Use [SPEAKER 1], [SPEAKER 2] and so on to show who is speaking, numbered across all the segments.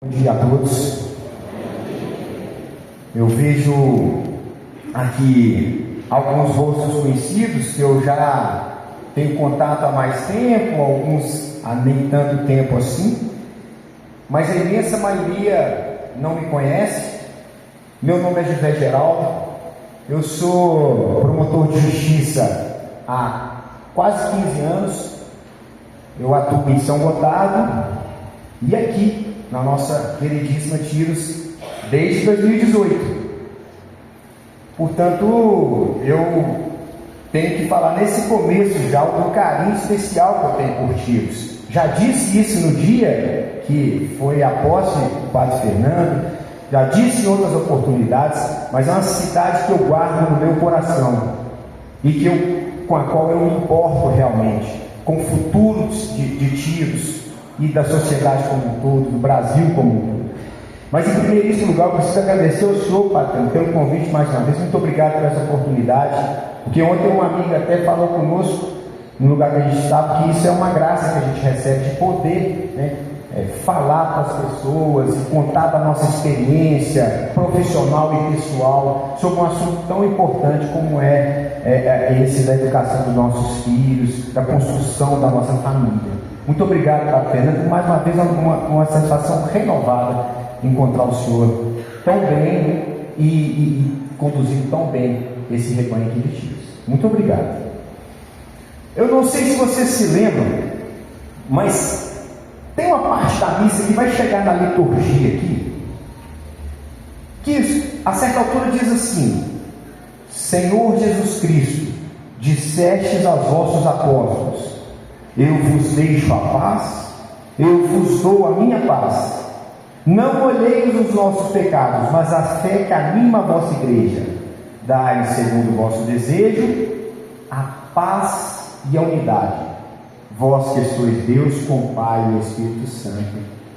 [SPEAKER 1] Bom dia a todos. Eu vejo aqui alguns rostos conhecidos que eu já tenho contato há mais tempo, alguns há nem tanto tempo assim, mas a imensa maioria não me conhece. Meu nome é José Geraldo, eu sou promotor de justiça há quase 15 anos, eu atuo em São Gotardo e aqui na nossa queridíssima Tiros desde 2018. Portanto, eu tenho que falar nesse começo já do carinho especial que eu tenho por Tiros. Já disse isso no dia que foi a posse do Padre Fernando, já disse em outras oportunidades, mas é uma cidade que eu guardo no meu coração e com a qual eu me importo realmente, com o futuro de Tiros e da sociedade como um todo, do Brasil como um todo. Mas em primeiríssimo lugar, eu preciso agradecer ao senhor, Padre, pelo convite mais uma vez. Muito obrigado por essa oportunidade, porque ontem uma amiga até falou conosco, no lugar que a gente estava, que isso é uma graça que a gente recebe de poder, falar para as pessoas e contar da nossa experiência profissional e pessoal sobre um assunto tão importante como esse da educação dos nossos filhos, da construção da nossa família. Muito obrigado, Padre Fernando. Mais uma vez, uma satisfação renovada encontrar o senhor tão bem e conduzindo tão bem esse rebanho aqui de Tiros. Muito obrigado. Eu não sei se vocês se lembram, mas tem uma parte da missa que vai chegar na liturgia aqui, que a certa altura diz assim: Senhor Jesus Cristo, dissestes aos vossos apóstolos, eu vos deixo a paz, eu vos dou a minha paz. Não olheis os nossos pecados, mas a fé que anima a vossa igreja. Dai, segundo o vosso desejo, a paz e a unidade. Vós que sois Deus com o Pai e o Espírito Santo.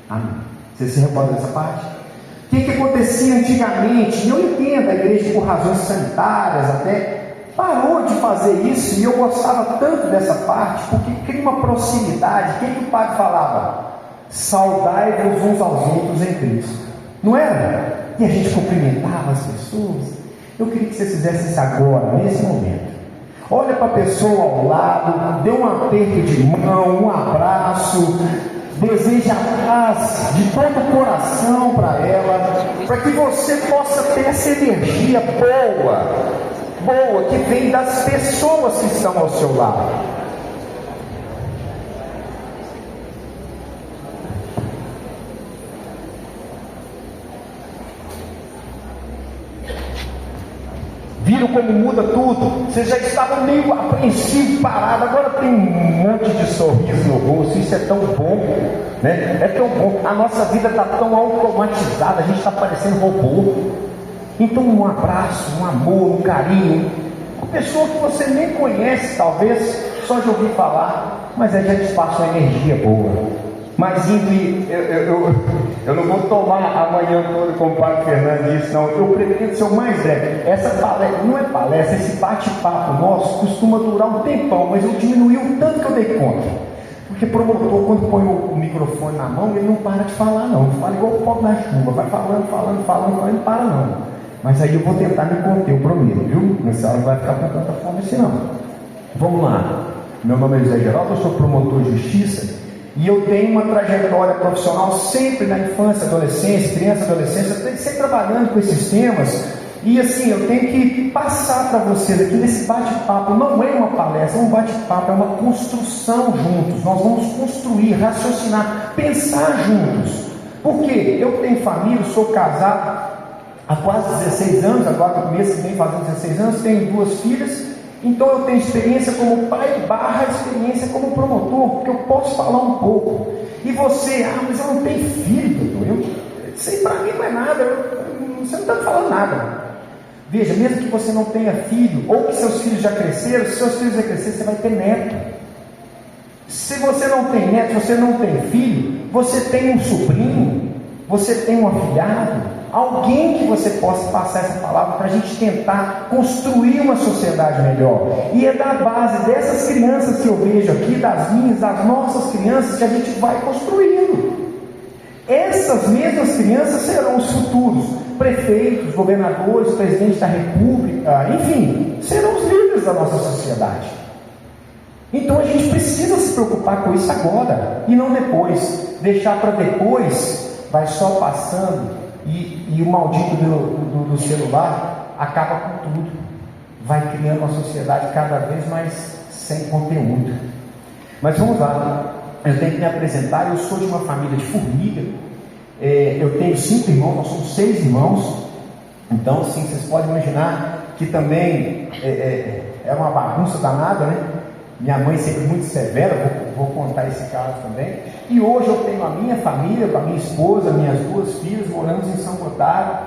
[SPEAKER 1] Amém. Vocês se recordam dessa parte? O que acontecia antigamente? Eu entendo, a igreja por razões sanitárias até parou de fazer isso, e eu gostava tanto dessa parte, porque cria uma proximidade. O que o padre falava? Saudai-vos uns aos outros em Cristo. Não era? E a gente cumprimentava as pessoas. Eu queria que vocês fizessem isso agora, nesse momento. Olha para a pessoa ao lado, dê um aperto de mão, um abraço, deseja a paz de todo o coração para ela, para que você possa ter essa energia boa que vem das pessoas que estão ao seu lado. Viram como muda tudo? Vocês já estavam meio apreensivos, parados, agora tem um monte de sorriso no rosto. Isso é tão bom, né? É tão bom. A nossa vida está tão automatizada, a gente está parecendo robô. Então um abraço, um amor, um carinho, uma pessoa que você nem conhece talvez, só de ouvir falar, mas aí já te passa uma energia boa. Mas eu não vou tomar amanhã todo como o Padre Fernando disse, não. Eu pretendo ser o mais breve. Essa palestra, não é palestra, esse bate-papo nosso costuma durar um tempão, mas eu diminui o tanto que eu dei conta. Porque promotor, quando põe o microfone na mão, ele não para de falar, não. Ele fala igual o pó na chuva, vai falando, não para não. Mas aí eu vou tentar me conter, eu prometo, viu? Nessa hora não vai ficar com tanta fome assim não. Vamos lá. Meu nome é José Geraldo, eu sou promotor de justiça. E eu tenho uma trajetória profissional sempre na infância, adolescência, criança, adolescência, sempre trabalhando com esses temas. E assim, eu tenho que passar para vocês aqui nesse bate-papo. Não é uma palestra, é um bate-papo, é uma construção juntos. Nós vamos construir, raciocinar, pensar juntos. Por quê? Eu tenho família, sou casado há quase 16 anos, agora no mês que vem fazendo 16 anos, tenho 2 filhas. Então eu tenho experiência como pai / experiência como promotor, porque eu posso falar um pouco. E você, mas eu não tenho filho, doutor. Isso aí para mim não é nada, você não está falando nada. Veja, mesmo que você não tenha filho, ou que seus filhos já cresceram, se seus filhos já cresceram, você vai ter neto. Se você não tem neto, você não tem filho, você tem um sobrinho, você tem um afilhado, alguém que você possa passar essa palavra para a gente tentar construir uma sociedade melhor. E é da base dessas crianças que eu vejo aqui, das minhas, das nossas crianças, que a gente vai construindo. Essas mesmas crianças serão os futuros prefeitos, governadores, presidentes da república, enfim, serão os líderes da nossa sociedade. Então a gente precisa se preocupar com isso agora e não depois. Deixar para depois, vai só passando e o maldito do celular acaba com tudo. Vai criando uma sociedade cada vez mais sem conteúdo. Mas vamos lá, eu tenho que me apresentar. Eu sou de uma família de formiga. Eu tenho 5 irmãos, nós somos 6 irmãos. Então, assim, vocês podem imaginar que também é uma bagunça danada, né? Minha mãe sempre muito severa, vou contar esse caso também. E hoje eu tenho a minha família, com a minha esposa, minhas 2 filhas, moramos em São Gotardo.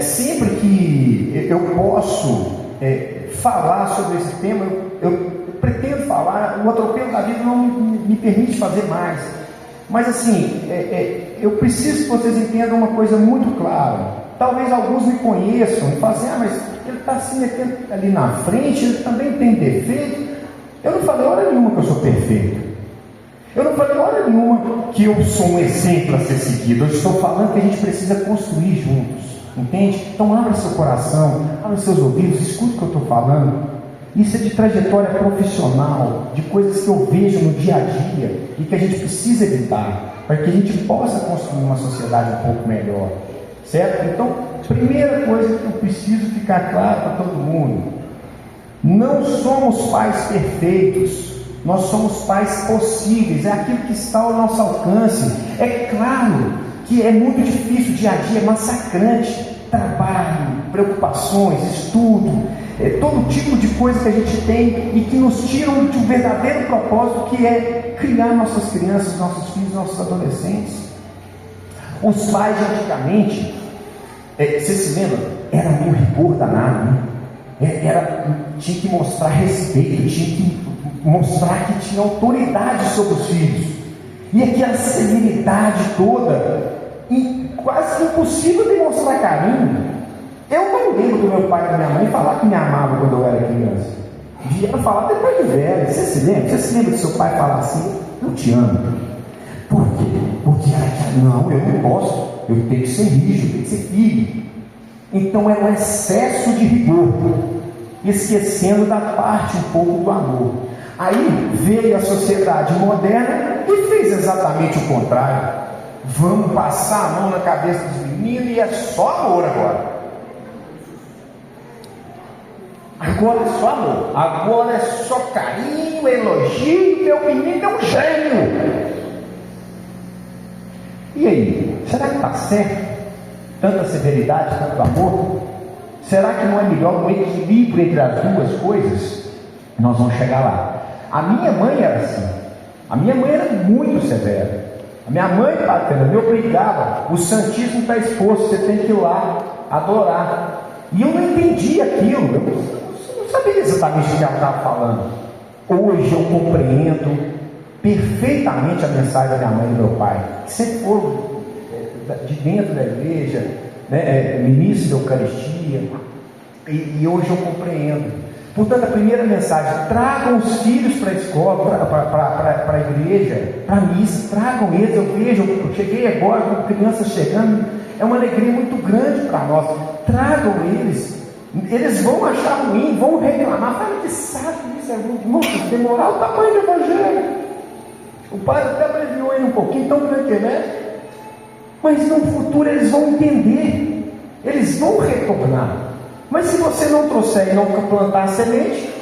[SPEAKER 1] Sempre que eu posso falar sobre esse tema, eu pretendo falar. O atropelo da vida não me permite fazer mais. Mas assim, eu preciso que vocês entendam uma coisa muito clara. Talvez alguns me conheçam e falem assim: mas ele está assim ali na frente, ele também tem defeito. Eu não falei hora nenhuma que eu sou perfeito. Eu não falei hora nenhuma que eu sou um exemplo a ser seguido. Eu estou falando que a gente precisa construir juntos, entende? Então abra seu coração, abra seus ouvidos, escute o que eu estou falando. Isso é de trajetória profissional, de coisas que eu vejo no dia a dia e que a gente precisa evitar, para que a gente possa construir uma sociedade um pouco melhor, certo? Então, primeira coisa que eu preciso ficar claro para todo mundo: não somos pais perfeitos, nós somos pais possíveis, é aquilo que está ao nosso alcance. É claro que é muito difícil, o dia a dia é massacrante, trabalho, preocupações, estudo, todo tipo de coisa que a gente tem e que nos tiram de um verdadeiro propósito, que é criar nossas crianças, nossos filhos, nossos adolescentes. Os pais antigamente, você se lembra, era meio rigor danado, né? Tinha que mostrar respeito, tinha que mostrar que tinha autoridade sobre os filhos, e aquela severidade toda, quase impossível demonstrar carinho. Eu não lembro do meu pai e da minha mãe falar que me amavam quando eu era criança. Vieram falar depois de velho. Você se lembra? Você se lembra do seu pai falar assim: eu te amo? Por quê? Porque não, eu não posso, eu tenho que ser rígido, eu tenho que ser firme. Então é um excesso de rigor, esquecendo da parte um pouco do amor. Aí veio a sociedade moderna e fez exatamente o contrário. Vamos passar a mão na cabeça dos meninos e é só amor agora. Agora é só amor, agora é só carinho, elogio, meu menino é um gênio. E aí, será que está certo? Tanta severidade, tanto amor? Será que não é melhor um equilíbrio entre as duas coisas? Nós vamos chegar lá. A minha mãe era assim. A minha mãe era muito severa. A minha mãe, Patrícia, me obrigava: o santíssimo está exposto, você tem que ir lá adorar. E eu não entendi aquilo, eu não sabia exatamente o que ela estava falando. Hoje eu compreendo perfeitamente a mensagem da minha mãe e do meu pai, que sempre foram de dentro da igreja, né, ministro da Eucaristia, e hoje eu compreendo. Portanto, a primeira mensagem: tragam os filhos para a escola, para a igreja, para a missa, tragam eles. Eu vejo, eu cheguei agora com crianças chegando, é uma alegria muito grande para nós. Tragam eles. Eles vão achar ruim, vão reclamar: fala que saco isso, é muito bom, demorar o tamanho do evangelho. O padre até abreviou ele um pouquinho, tão grande que é, mas no futuro eles vão entender, eles vão retornar. Mas se você não trouxer e não plantar a semente,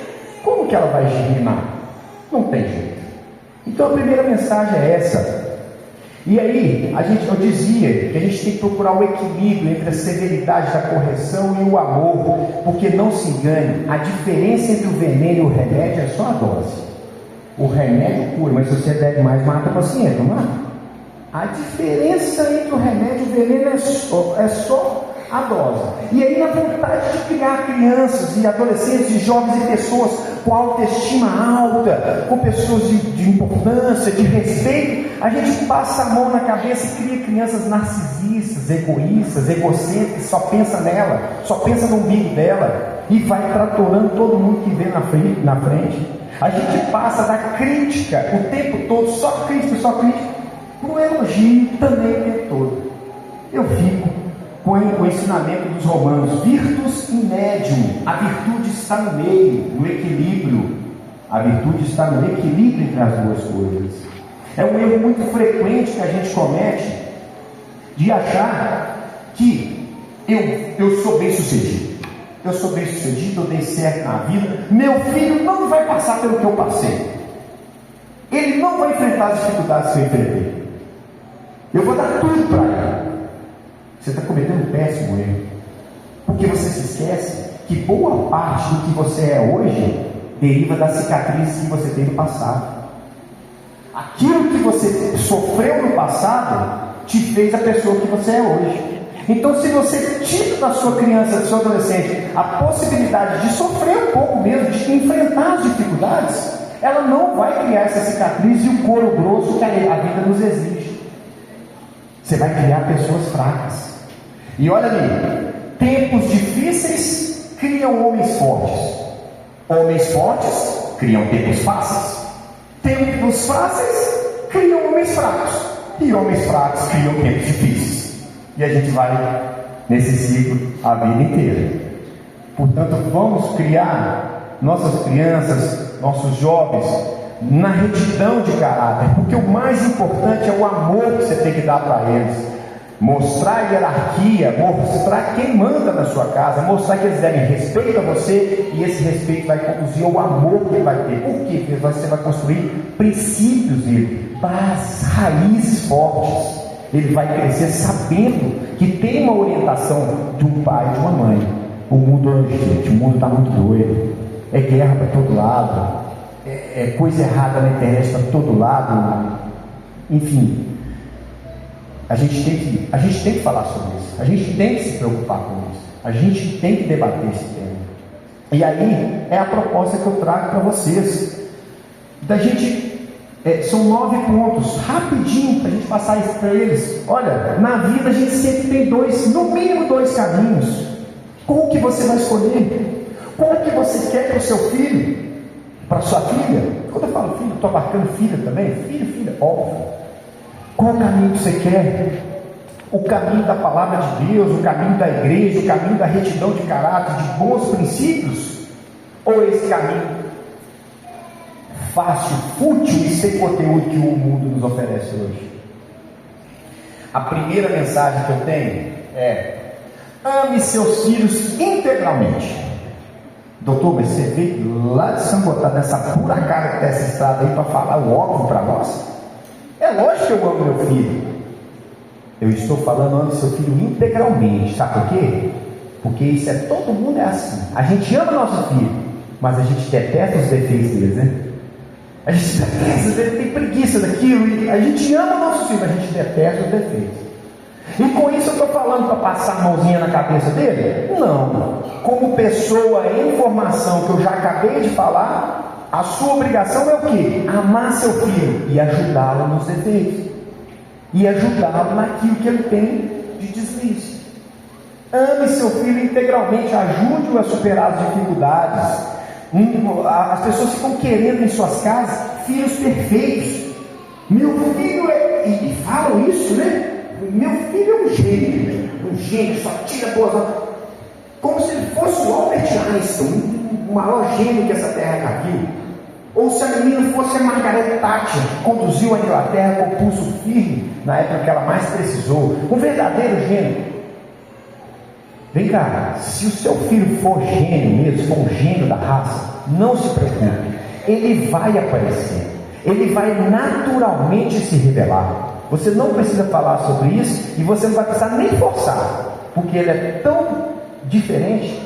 [SPEAKER 1] como que ela vai germinar? Não tem jeito. Então a primeira mensagem é essa. E aí, eu dizia que a gente tem que procurar o equilíbrio entre a severidade da correção e o amor, porque não se engane, a diferença entre o veneno e o remédio é só a dose. O remédio cura, mas se você der mais, mata o paciente, não mata? A diferença entre o remédio e o veneno é só a dose. E aí, na vontade de criar crianças e adolescentes, e jovens e pessoas com autoestima alta, com pessoas de importância, de respeito, a gente passa a mão na cabeça e cria crianças narcisistas, egoístas, egocêntricas, que só pensa nela, só pensa no umbigo dela, e vai tratorando todo mundo que vê na frente. A gente passa da crítica o tempo todo, só crítica, para o elogio também o tempo todo. Eu fico com o ensinamento dos romanos, virtus in medium, a virtude está no meio, no equilíbrio. A virtude está no equilíbrio entre as duas coisas. É um erro muito frequente que a gente comete de achar que eu sou bem sucedido. Eu sou bem sucedido, eu dei certo na vida. Meu filho não vai passar pelo que eu passei. Ele não vai enfrentar as dificuldades que eu enfrentei. Eu vou dar tudo para ele. Você está cometendo um péssimo erro. Porque você se esquece que boa parte do que você é hoje deriva das cicatrizes que você tem no passado. Aquilo que você sofreu no passado te fez a pessoa que você é hoje. Então, se você tira da sua criança, do seu adolescente, a possibilidade de sofrer um pouco mesmo, de enfrentar as dificuldades, ela não vai criar essa cicatriz e o couro grosso que a vida nos exige. Você vai criar pessoas fracas. E olha ali, tempos difíceis criam homens fortes. Homens fortes criam tempos fáceis. Tempos fáceis criam homens fracos. E homens fracos criam tempos difíceis. E a gente vai nesse ciclo a vida inteira. Portanto, vamos criar nossas crianças, nossos jovens, na retidão de caráter. Porque o mais importante é o amor que você tem que dar para eles. Mostrar a hierarquia, mostrar quem manda na sua casa, mostrar que eles devem respeito a você, e esse respeito vai conduzir ao amor que ele vai ter. Por quê? Porque você vai construir princípios dele, bases, raízes fortes. Ele vai crescer sabendo que tem uma orientação de um pai e de uma mãe. O mundo hoje, gente, o mundo está muito doido. É guerra para todo lado, é coisa errada na internet para todo lado. Enfim, a gente tem que falar sobre isso. A gente tem que se preocupar com isso. A gente tem que debater esse tema. E aí é a proposta que eu trago para vocês. Da gente, são 9 pontos, rapidinho, para a gente passar isso para eles. Olha, na vida a gente sempre tem no mínimo dois caminhos. Qual que você vai escolher? Qual que você quer para o seu filho? Para sua filha? Quando eu falo filho, estou abarcando filha também. Filha, óbvio. Qual caminho que você quer? O caminho da palavra de Deus, o caminho da igreja, o caminho da retidão de caráter, de bons princípios? Ou esse caminho fácil, fútil e sem conteúdo que o mundo nos oferece hoje? A primeira mensagem que eu tenho é: ame seus filhos integralmente. Doutor, mas você veio lá de São Botado, nessa pura cara que está essa estrada aí, para falar o óbvio para nós? É lógico que eu amo meu filho. Eu estou falando ame seu filho integralmente. Sabe por quê? Porque isso todo mundo é assim. A gente ama nosso filho, mas a gente detesta os defeitos deles, né? A gente detesta, ele tem preguiça daquilo. E a gente ama nosso filho, mas a gente detesta os defeitos. E com isso eu estou falando para passar a mãozinha na cabeça dele? Não. Como pessoa em formação, que eu já acabei de falar, a sua obrigação é o quê? Amar seu filho e ajudá-lo nos defeitos. E ajudá-lo naquilo que ele tem de deslize. Ame seu filho integralmente, ajude-o a superar as dificuldades. As pessoas ficam querendo em suas casas filhos perfeitos. Meu filho e falam isso, né? Meu filho é um gênio, só tira boas notas. Como se ele fosse o Albert Einstein, o maior gênio que essa terra já viu. Ou se a menina fosse a Margaret Thatcher, que conduziu a Inglaterra com o pulso firme na época que ela mais precisou. Um verdadeiro gênio. Vem cá, se o seu filho for gênio mesmo, for um gênio da raça, não se preocupe, ele vai aparecer, ele vai naturalmente se revelar. Você não precisa falar sobre isso e você não vai precisar nem forçar, porque ele é tão diferente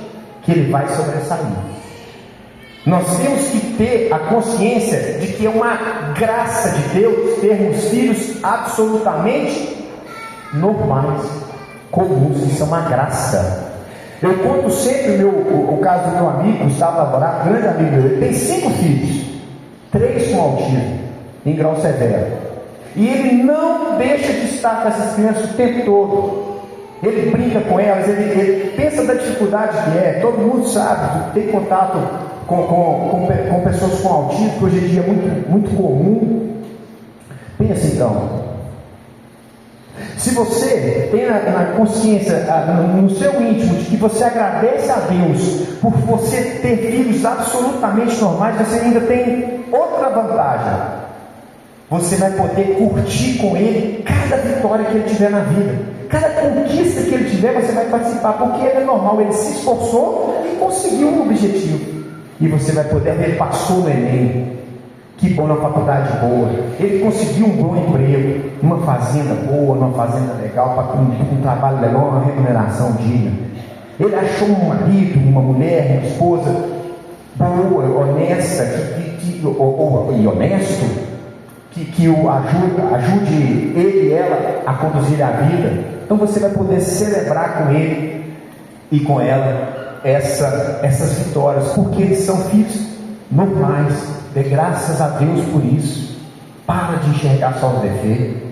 [SPEAKER 1] que ele vai sobressair. Nós temos que ter a consciência de que é uma graça de Deus termos filhos absolutamente normais, comuns. Isso é uma graça. Eu conto sempre o caso do meu amigo Gustavo Lavorado, grande amigo meu. Ele tem 5 filhos, 3 com autismo em grau severo, e ele não deixa de estar com essas crianças o tempo todo. ele brinca com elas, ele pensa da dificuldade que é. Todo mundo sabe, tem contato com pessoas com autismo, que hoje em dia é muito comum. Pensa então, se você tem na consciência, no seu íntimo, de que você agradece a Deus por você ter filhos absolutamente normais, você ainda tem outra vantagem. Você vai poder curtir com ele cada vitória que ele tiver na vida, cada conquista que ele tiver, você vai participar, porque ele é normal, ele se esforçou e conseguiu um objetivo. E você vai poder ver, ele passou no Enem, que bom, na faculdade boa, ele conseguiu um bom emprego, numa fazenda boa, numa fazenda legal, com um trabalho legal, uma remuneração digna. Ele achou um marido, uma mulher, uma esposa boa, honesta, e honesto, que o ajude ele e ela a conduzir a vida. Então você vai poder celebrar com ele e com ela essas vitórias, porque eles são filhos normais. Dê graças a Deus por isso. Para de enxergar só os defeitos.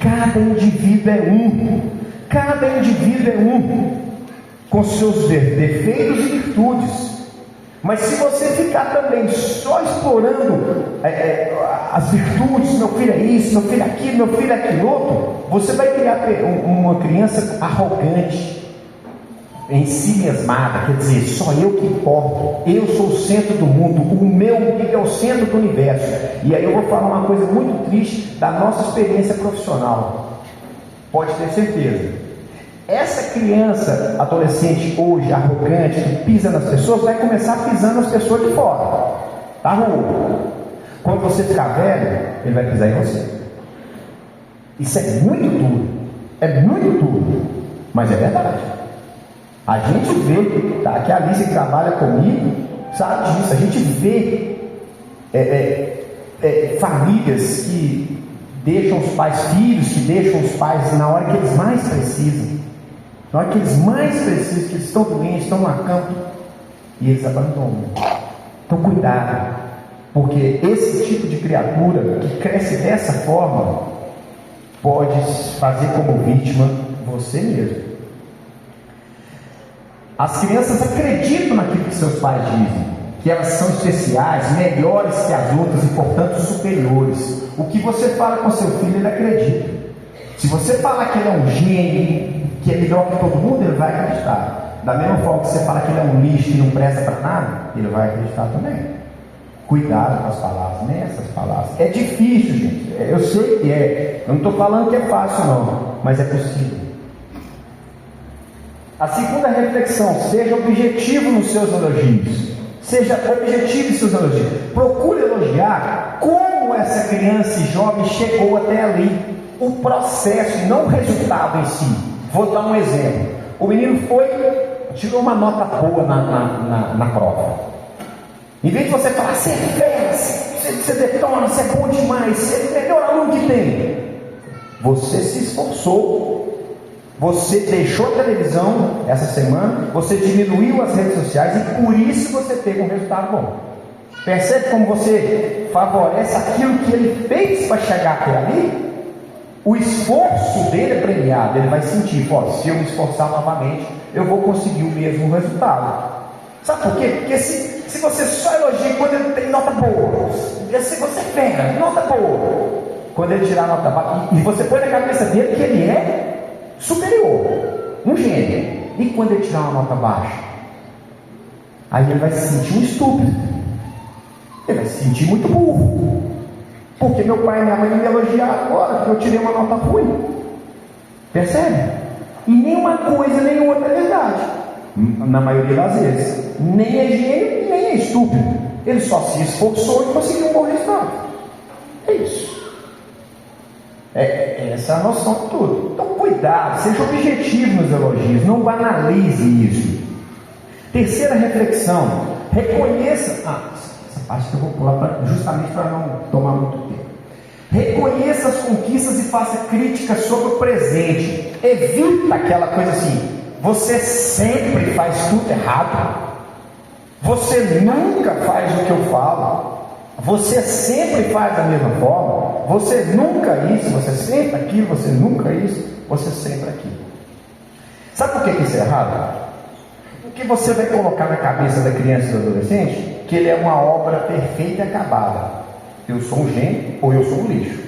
[SPEAKER 1] Cada indivíduo é um. Cada indivíduo é um, com seus defeitos e virtudes. Mas se você ficar também só explorando as virtudes, meu filho é isso, meu filho é aquilo, meu filho é aquilo outro, você vai criar uma criança arrogante, em si mesmada, quer dizer, só eu que importo, eu sou o centro do mundo, o meu umbigo é o centro do universo. E aí eu vou falar uma coisa muito triste da nossa experiência profissional, pode ter certeza. Essa criança, adolescente hoje, arrogante, que pisa nas pessoas, vai começar pisando as pessoas de fora, da rua. Quando você ficar velho, ele vai pisar em você. Isso é muito duro, mas é verdade. A gente vê, tá, que a Alice que trabalha comigo sabe disso. A gente vê famílias que deixam os pais, filhos que deixam os pais na hora que eles mais precisam, na hora que eles mais precisam, que eles estão doentes, estão na cama, e eles abandonam. Então cuidado, porque esse tipo de criatura que cresce dessa forma pode fazer como vítima você mesmo. As crianças acreditam naquilo que seus pais dizem, que elas são especiais, melhores que as outras e, portanto, superiores. O que você fala com seu filho, ele acredita. Se você falar que ele é um gênio, que é melhor que todo mundo, ele vai acreditar. Da mesma forma que você fala que ele é um lixo e não presta para nada, ele vai acreditar também. Cuidado com as palavras, nessas palavras. É difícil, gente. Eu sei que é. Eu não estou falando que é fácil, não, mas é possível. A segunda reflexão: seja objetivo nos seus elogios. Seja objetivo em seus elogios. Procure elogiar como essa criança e jovem chegou até ali. O processo, não o resultado em si. Vou dar um exemplo. O menino tirou uma nota boa na prova. Em vez de você falar, você é fera, você detona, você é bom demais, você é o melhor aluno que tem, você se esforçou. Você deixou a televisão essa semana, você diminuiu as redes sociais e por isso você teve um resultado bom. Percebe como você favorece aquilo que ele fez para chegar até ali? O esforço dele é premiado, ele vai sentir, se eu me esforçar novamente, eu vou conseguir o mesmo resultado. Sabe por quê? Porque se você só elogia quando ele tem nota boa, se você pega nota boa, quando ele tirar nota baixa, e você põe na cabeça dele que ele é superior, um gênio, e quando ele tirar uma nota baixa, aí ele vai se sentir um estúpido, ele vai se sentir muito burro, porque meu pai e minha mãe me elogiaram agora que eu tirei uma nota ruim. Percebe? E nenhuma coisa nem outra é verdade, na maioria das vezes. Nem é gênio, nem é estúpido, ele só se esforçou e conseguiu um bom resultado. É isso. Essa é a noção de tudo. Então cuidado, seja objetivo nos elogios, não banalize isso. Terceira reflexão: reconheça. Essa parte que eu vou pular justamente para não tomar muito tempo. Reconheça as conquistas e faça críticas sobre o presente. Evita aquela coisa assim, você sempre faz tudo errado, você nunca faz o que eu falo, você sempre faz da mesma forma, você nunca isso, você sempre aquilo, você nunca isso, você sempre aquilo. Sabe por que isso é errado? Porque você vai colocar na cabeça da criança e do adolescente que ele é uma obra perfeita e acabada. Eu sou um gênio ou eu sou um lixo.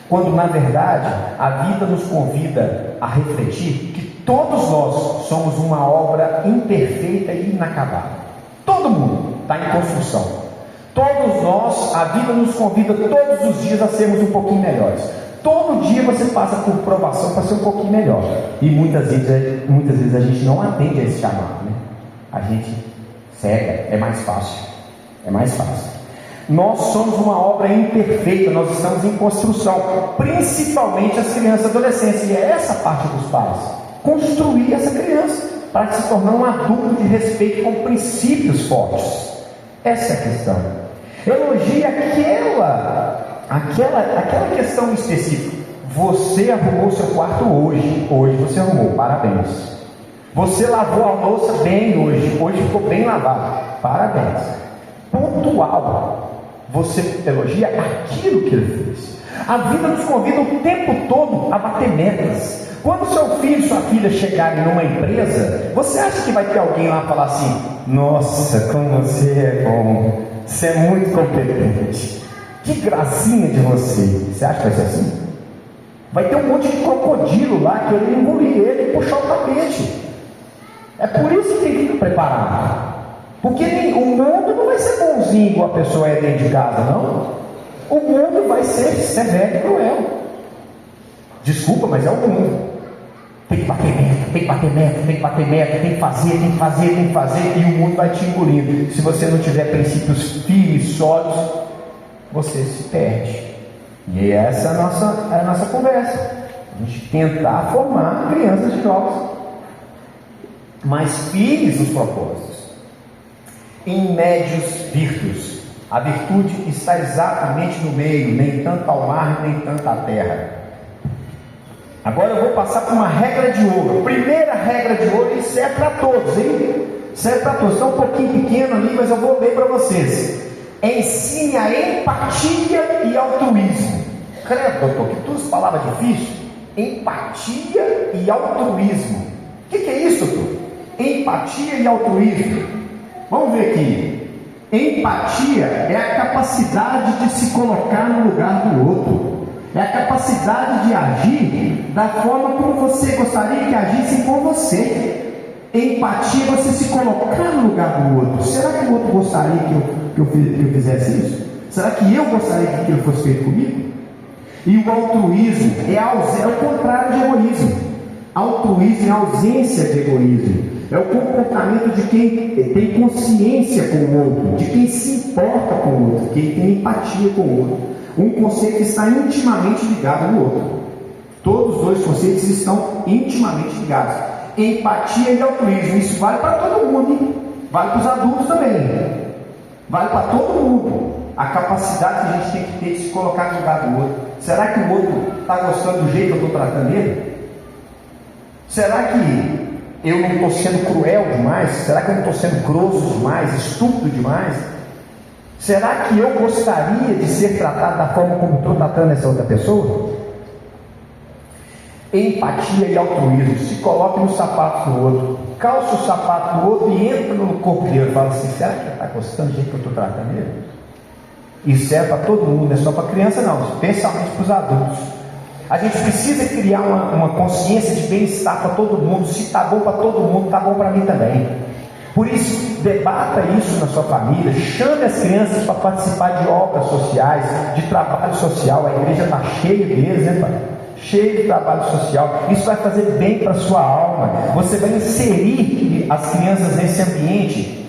[SPEAKER 1] Quando na verdade a vida nos convida a refletir que todos nós somos uma obra imperfeita e inacabada. Todo mundo está em construção. Todos nós, a vida nos convida todos os dias a sermos um pouquinho melhores. Todo dia você passa por provação para ser um pouquinho melhor. E muitas vezes a gente não atende a esse chamado, né? A gente cega, é mais fácil. É mais fácil. Nós somos uma obra imperfeita, nós estamos em construção, principalmente as crianças e adolescentes. E é essa parte dos pais: construir essa criança para se tornar um adulto de respeito com princípios fortes. Essa é a questão. Elogie aquela questão específica. Você arrumou seu quarto hoje você arrumou, parabéns. Você lavou a louça bem hoje ficou bem lavado, parabéns. Pontual. Você elogia aquilo que ele fez. A vida nos convida o tempo todo a bater metas. Quando seu filho e sua filha chegarem numa empresa, você acha que vai ter alguém lá falar assim: nossa, como você é bom, você é muito competente, que gracinha de você. Você acha que vai ser assim? Vai ter um monte de crocodilo lá querendo engolir ele e puxar o tapete. É por isso que tem que ficar preparado. Porque o mundo não vai ser bonzinho igual a pessoa é dentro de casa, não. O mundo vai ser severo e cruel. Desculpa, mas é o mundo. Tem que bater meta, tem que bater meta, tem que bater meta, tem que fazer, e o mundo vai te engolindo. Se você não tiver princípios firmes, sólidos, você se perde. E essa é a nossa conversa. A gente tentar formar crianças e jovens mais firmes nos propósitos. Em médios virtus. A virtude está exatamente no meio, nem tanto ao mar, nem tanto à terra. Agora eu vou passar por uma regra de ouro. Primeira regra de ouro, e serve para todos, hein? Serve para todos. Está um pouquinho pequeno ali, mas eu vou ler para vocês. Ensine a empatia e altruísmo. Credo, doutor, que duas palavras difíceis. Empatia e altruísmo. O que é isso, doutor? Empatia e altruísmo. Vamos ver aqui. Empatia é a capacidade de se colocar no lugar do outro. É a capacidade de agir da forma como você gostaria que agissem com você. Empatia é você se colocar no lugar do outro. Será que o outro gostaria que eu fizesse isso? Será que eu gostaria que aquilo fosse feito comigo? E o altruísmo é o contrário de egoísmo. Altruísmo é a ausência de egoísmo. É o comportamento de quem tem consciência com o outro, de quem se importa com o outro, quem tem empatia com o outro. Um conceito que está intimamente ligado no outro. Todos os dois conceitos estão intimamente ligados. Empatia e altruísmo. Isso vale para todo mundo, hein? Vale para os adultos também. Vale para todo mundo. A capacidade que a gente tem que ter de se colocar no lugar do outro. Será que o outro está gostando do jeito que eu estou tratando ele? Será que eu não estou sendo cruel demais? Será que eu não estou sendo grosso demais, estúpido demais? Será que eu gostaria de ser tratado da forma como estou tratando essa outra pessoa? Empatia e altruísmo. Se coloque no sapato do outro, calça o sapato do outro e entra no corpo dele e fala assim: será que ele está gostando do jeito que eu estou tratando ele? Isso é para todo mundo, não é só para criança não, especialmente para os adultos. A gente precisa criar uma consciência de bem-estar para todo mundo. Se está bom para todo mundo, está bom para mim também. Por isso, debata isso na sua família. Chame as crianças para participar de obras sociais, de trabalho social. A igreja está cheia deles, né, pai? Cheio de trabalho social. Isso vai fazer bem para a sua alma. Você vai inserir as crianças nesse ambiente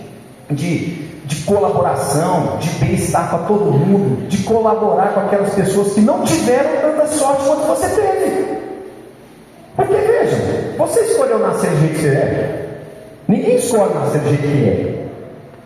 [SPEAKER 1] de colaboração, de bem-estar para todo mundo, de colaborar com aquelas pessoas que não tiveram tanta sorte quanto você teve. Porque veja, você escolheu nascer do jeito que você é. Ninguém escolhe nascer do jeito que é.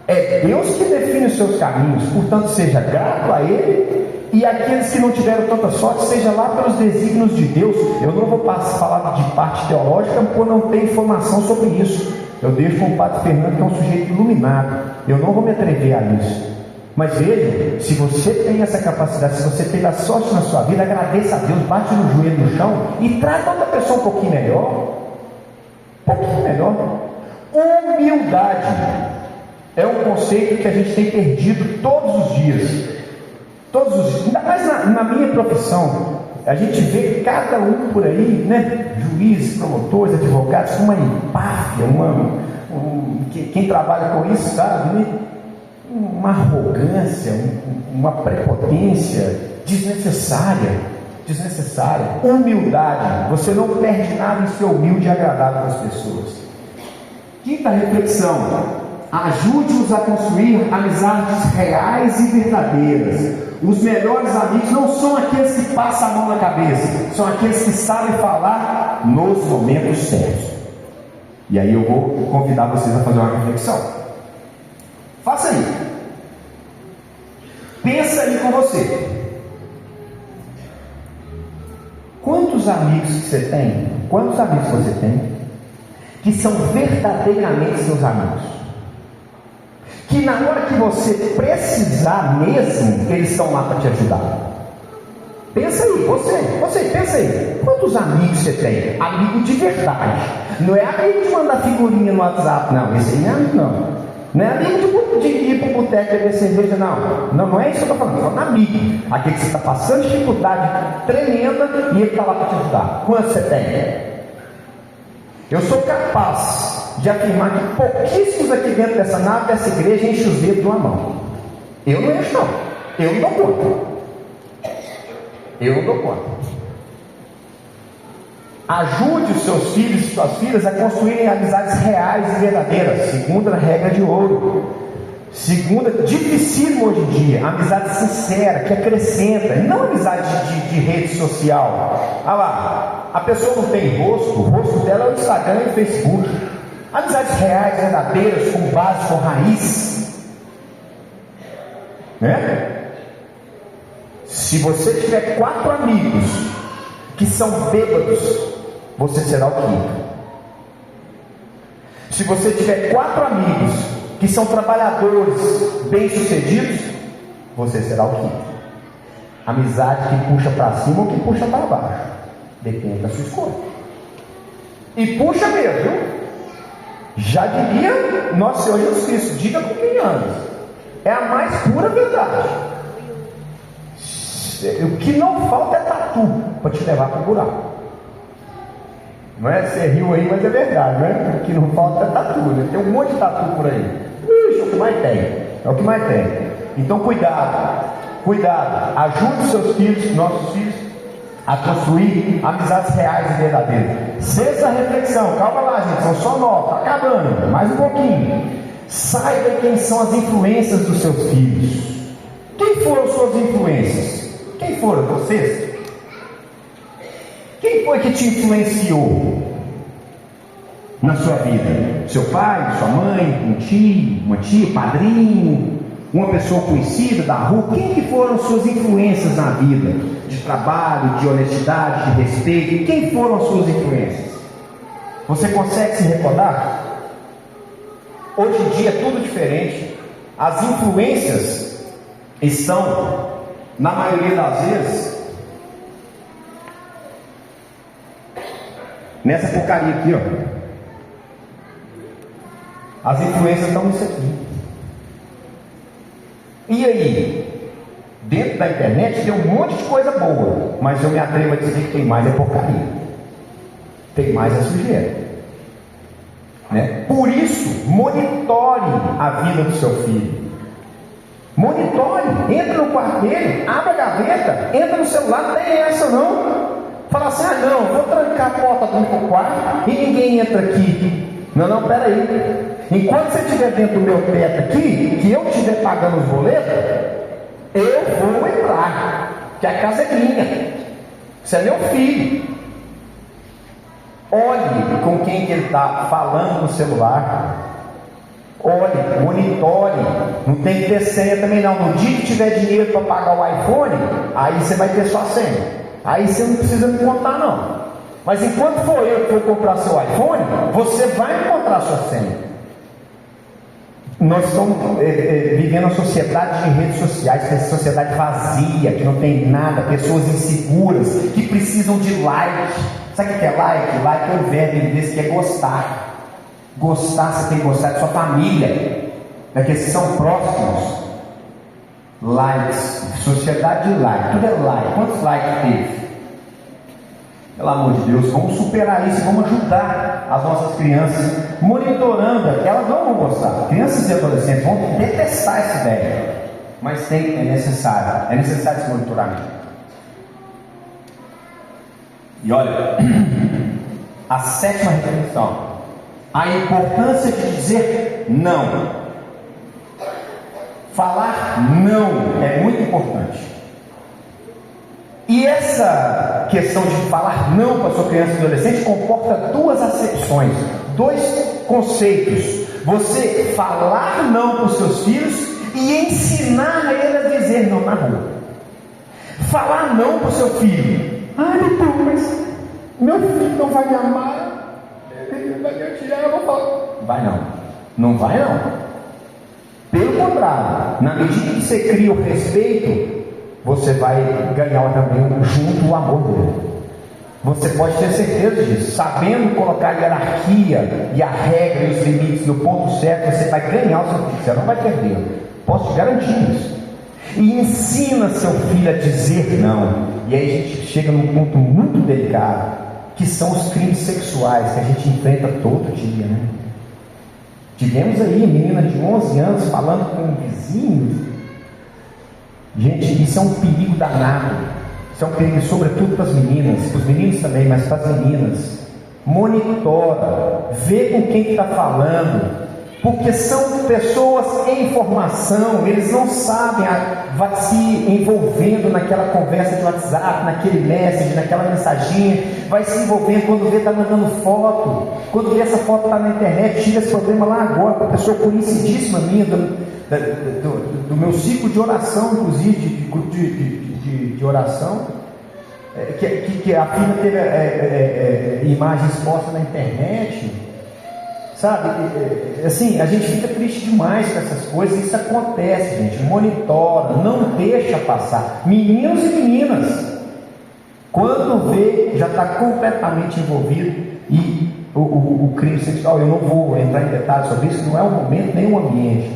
[SPEAKER 1] É Deus que define os seus caminhos. Portanto, seja grato a Ele. E aqueles que não tiveram tanta sorte, seja lá pelos desígnios de Deus. Eu não vou falar de parte teológica, porque não tenho informação sobre isso. Eu deixo com o Padre Fernando, que é um sujeito iluminado. Eu não vou me atrever a isso. Mas veja, se você tem essa capacidade, se você teve a sorte na sua vida, agradeça a Deus, bate no joelho no chão e trata outra pessoa um pouquinho melhor. pouquinho melhor. Humildade é um conceito que a gente tem perdido todos os dias. Todos os dias. Ainda mais na minha profissão. A gente vê cada um por aí, né? Juízes, promotores, advogados, com uma empáfia, quem trabalha com isso sabe, né? Uma arrogância, uma prepotência desnecessária. Humildade. Você não perde nada em ser humilde e agradável para as pessoas. Quinta reflexão: ajude-os a construir amizades reais e verdadeiras. Os melhores amigos não são aqueles que passam a mão na cabeça, são aqueles que sabem falar nos momentos certos. E aí eu vou convidar vocês a fazer uma reflexão. Faça aí. Pensa aí com você. Quantos amigos que você tem? Quantos amigos você tem que são verdadeiramente seus amigos? Que na hora que você precisar mesmo, eles estão lá para te ajudar. Pensa aí, você pensa aí. Quantos amigos você tem? Amigo de verdade. Não é amigo de mandar figurinha no WhatsApp, não. Esse aí não é amigo, não. Não é amigo de ir para o boteco beber cerveja, não. Não é isso que eu estou falando. Estou falando amigo. Aquele que você está passando dificuldade tremenda e ele está lá para te ajudar. Quantos você tem? Eu sou capaz de afirmar que pouquíssimos aqui dentro dessa nave, dessa igreja, enchem os dedos de uma mão. Eu não encho, não. Eu não dou conta. Ajude os seus filhos e suas filhas a construírem amizades reais e verdadeiras. Segunda regra de ouro. Segunda, dificílimo hoje em dia, amizade sincera, que acrescenta, não amizade de rede social. Ah lá, a pessoa não tem rosto, o rosto dela é o Instagram e o Facebook. Amizades reais, verdadeiras, com base, com raiz. Né? Se você tiver 4 amigos que são bêbados, você será o quinto. Se você tiver 4 amigos que são trabalhadores bem-sucedidos, você será o quinto. Amizade que puxa para cima ou que puxa para baixo, depende da sua escolha. E puxa mesmo, viu? Já diria nosso Senhor Jesus Cristo: diga com quem andas. É a mais pura verdade. O que não falta é tatu para te levar para o buraco. Não é? Você riu aí, mas é verdade, né? O que não falta é tatu, né? Tem um monte de tatu por aí. Ixi, é o que mais tem. É o que mais tem. Então cuidado. Ajude seus filhos, nossos filhos, a construir amizades reais e verdadeiras. Sexta reflexão. Calma lá, gente. São só 9. Está acabando. Mais um pouquinho. Saiba quem são as influências dos seus filhos. Quem foram suas influências? Quem foram vocês? Quem foi que te influenciou na sua vida? Seu pai, sua mãe, um tio, uma tia, padrinho, uma pessoa conhecida da rua? Quem que foram suas influências na vida? De trabalho, de honestidade, de respeito? Quem foram as suas influências? Você consegue se recordar? Hoje em dia é tudo diferente. As influências estão, na maioria das vezes, nessa porcaria aqui, ó. As influências estão nisso aqui. E aí? Dentro da internet tem um monte de coisa boa, mas eu me atrevo a dizer que tem mais é porcaria. Tem mais é sujeira. Né? Por isso, monitore a vida do seu filho. Monitore, entra no quarto dele, abre a gaveta, entra no celular, não tem essa não. Fala assim: ah não, vou trancar a porta do quarto e ninguém entra aqui. Não, peraí. Enquanto você estiver dentro do meu teto aqui, que eu estiver pagando os boletos, eu vou entrar, que a casa é minha. Você é meu filho. Olhe com quem que ele está falando no celular. Olhe, monitore. Não tem que ter senha também não. No dia que tiver dinheiro para pagar o iPhone, aí você vai ter sua senha. Aí você não precisa me contar não. Mas enquanto for eu que for comprar seu iPhone, você vai encontrar sua senha. Nós estamos vivendo uma sociedade de redes sociais, uma sociedade vazia, que não tem nada, pessoas inseguras, que precisam de like. Sabe o que é like? Like é o verbo em inglês que é gostar. Gostar, você tem que gostar de sua família, daqueles que são próximos. Likes, sociedade de like, tudo é like. Quantos likes teve? Pelo amor de Deus, vamos superar isso, vamos ajudar as nossas crianças, monitorando, elas não vão gostar. Crianças e adolescentes vão detestar essa ideia, mas é necessário esse monitoramento. E olha, a sétima reflexão, a importância de dizer não. Falar não é muito importante. E essa questão de falar não para a sua criança e adolescente comporta duas acepções, dois conceitos. Você falar não para os seus filhos e ensinar ele a dizer não na rua. Falar não para o seu filho. Ai, então, mas meu filho não vai me amar, ele vai me atirar, eu vou falar. Vai não, não vai não. Pelo contrário, na medida que você cria o respeito, você vai ganhar também junto o amor dele. Você pode ter certeza disso. Sabendo colocar a hierarquia e a regra e os limites no ponto certo, você vai ganhar o seu filho, você não vai perder. Posso te garantir isso. E ensina seu filho a dizer não. E aí a gente chega num ponto muito delicado, que são os crimes sexuais que a gente enfrenta todo dia, né? Tivemos aí menina de 11 anos falando com um vizinho. Gente, isso é um perigo danado. Isso é um perigo sobretudo para as meninas, para os meninos também, mas para as meninas. Monitora, vê com quem está falando, porque são pessoas em formação, eles não sabem, vai se envolvendo naquela conversa de WhatsApp, naquele message, naquela mensaginha, vai se envolvendo, quando vê está mandando foto, quando vê essa foto está na internet, tira esse problema lá agora, para a pessoa conhecidíssima minha, do meu ciclo de oração, inclusive, de grupo de oração, que a filha teve imagens postas na internet, sabe? Assim, a gente fica triste demais com essas coisas. Isso acontece, gente. Monitora, não deixa passar. Meninos e meninas, quando vê, já está completamente envolvido. E o crime sexual, eu não vou entrar em detalhes sobre isso, não é o momento nem o ambiente,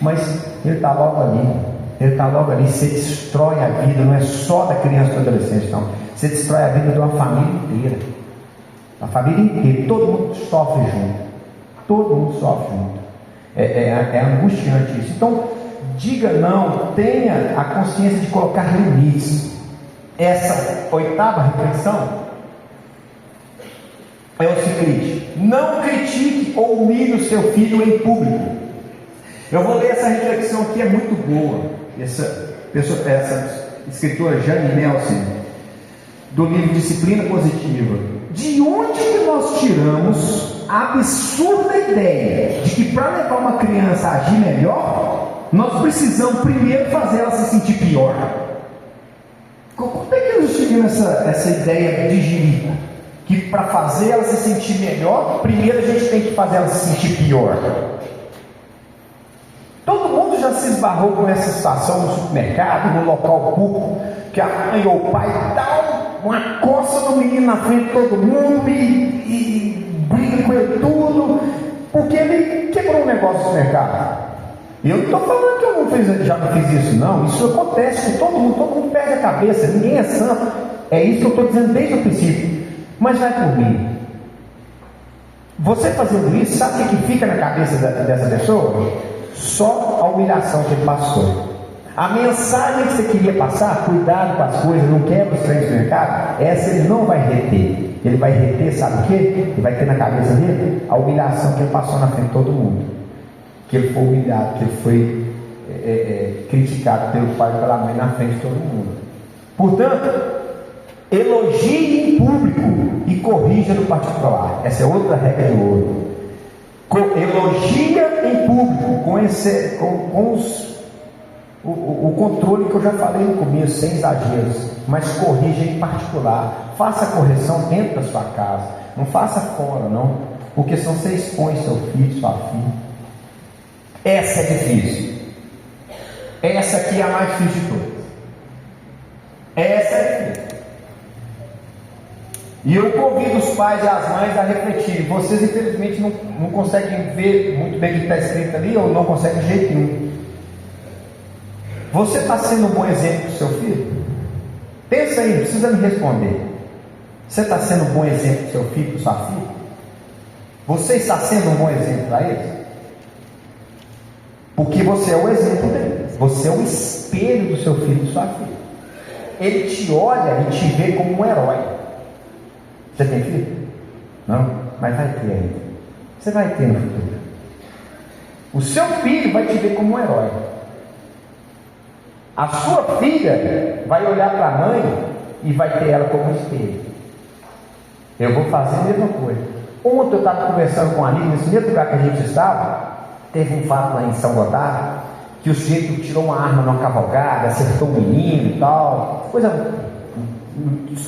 [SPEAKER 1] mas ele está logo ali. Ele está logo ali. Você destrói a vida, não é só da criança ou do adolescente, não. Você destrói a vida de uma família inteira. A família inteira, todo mundo sofre junto. Todo mundo sofre junto. É angustiante isso. Então, diga não, tenha a consciência de colocar limites. Essa oitava reflexão é o seguinte: não critique ou humilhe o seu filho em público. Eu vou ler essa reflexão aqui, é muito boa. Essa escritora Jane Nelson, do livro Disciplina Positiva. De onde que nós tiramos a absurda ideia de que para levar uma criança a agir melhor, nós precisamos primeiro fazer ela se sentir pior? Como é que nós tivemos essa ideia de girico? Que para fazer ela se sentir melhor, primeiro a gente tem que fazer ela se sentir pior. Todo mundo já se esbarrou com essa situação no supermercado, no local público, que a mãe ou o pai dá uma coça no menino na frente de todo mundo e briga com ele tudo, porque ele quebrou um negócio no supermercado. Eu não estou falando que eu já não fiz isso, não. Isso acontece com todo mundo perde a cabeça, ninguém é santo. É isso que eu estou dizendo desde o princípio. Mas vai por mim. Você fazendo isso, sabe o que fica na cabeça dessa pessoa? Só a humilhação que ele passou. A mensagem que você queria passar, cuidado com as coisas, não quebra os trens do mercado, essa ele não vai reter. Ele vai reter, sabe o quê? Ele vai ter na cabeça dele a humilhação que ele passou na frente de todo mundo. Que ele foi humilhado, que ele foi criticado pelo pai e pela mãe na frente de todo mundo. Portanto, elogie em público e corrija no particular. Essa é outra regra de ouro. Elogia em público com o controle que eu já falei no começo, sem exageros, mas corrija em particular. Faça a correção dentro da sua casa, não faça fora, não, porque senão você expõe seu filho, sua filha. Essa é difícil. Essa aqui é a mais difícil de todas. Essa é difícil. E eu convido os pais e as mães a refletir. Vocês, infelizmente, não conseguem ver muito bem o que está escrito ali, ou não conseguem de jeito nenhum. Você está sendo um bom exemplo para o seu filho? Pensa aí, não precisa me responder. Você está sendo um bom exemplo para o seu filho, para sua filha? Você está sendo um bom exemplo para eles? Porque você é o exemplo deles. Você é o espelho do seu filho e sua filha. Ele te olha e te vê como um herói. Você tem filho? Não? Mas vai ter ainda. Você vai ter no futuro. O seu filho vai te ver como um herói. A sua filha vai olhar para a mãe e vai ter ela como um espelho. Eu vou fazer a mesma coisa. Ontem eu estava conversando com um amigo, nesse mesmo lugar que a gente estava, teve um fato lá em São Gotardo, que o sujeito tirou uma arma numa cavalgada, acertou um menino e tal, coisa